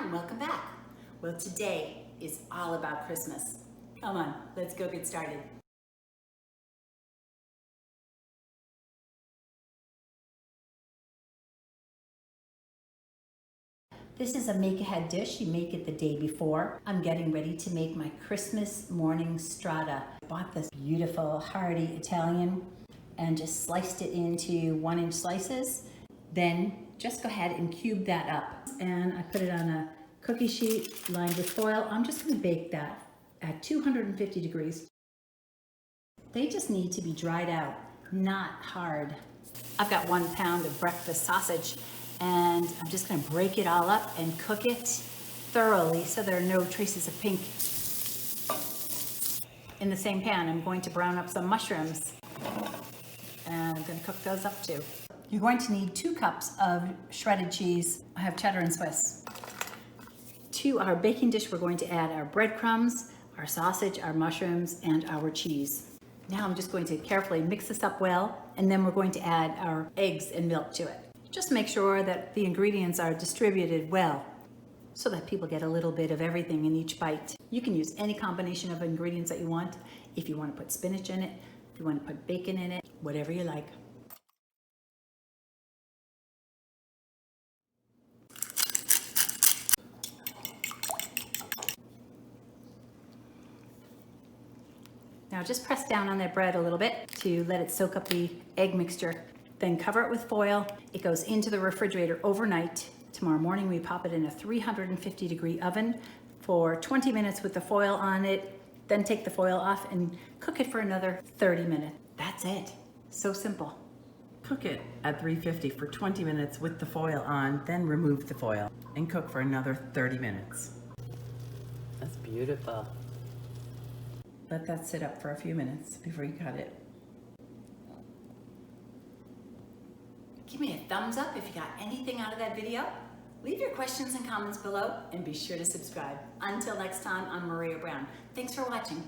Brown, welcome back. Well, today is all about Christmas. Come on, let's go get started. This is a make-ahead dish. You make it the day before. I'm getting ready to make my Christmas morning strata. I bought this beautiful hearty Italian and just sliced it into 1-inch slices. Then just go ahead and cube that up. And I put it on a cookie sheet lined with foil. I'm just gonna bake that at 250 degrees. They just need to be dried out, not hard. I've got 1 pound of breakfast sausage and I'm just gonna break it all up and cook it thoroughly so there are no traces of pink. In the same pan, I'm going to brown up some mushrooms and I'm gonna cook those up too. You're going to need 2 cups of shredded cheese. I have cheddar and Swiss. To our baking dish, we're going to add our breadcrumbs, our sausage, our mushrooms, and our cheese. Now I'm just going to carefully mix this up well, and then we're going to add our eggs and milk to it. Just make sure that the ingredients are distributed well so that people get a little bit of everything in each bite. You can use any combination of ingredients that you want. If you want to put spinach in it, if you want to put bacon in it, whatever you like. Now just press down on that bread a little bit to let it soak up the egg mixture. Then cover it with foil. It goes into the refrigerator overnight. Tomorrow morning we pop it in a 350 degree oven for 20 minutes with the foil on it. Then take the foil off and cook it for another 30 minutes. That's it. So simple. Cook it at 350 for 20 minutes with the foil on, then remove the foil and cook for another 30 minutes. That's beautiful. Let that sit up for a few minutes before you cut it. Give me a thumbs up if you got anything out of that video. Leave your questions and comments below and be sure to subscribe. Until next time, I'm Maria Brown. Thanks for watching.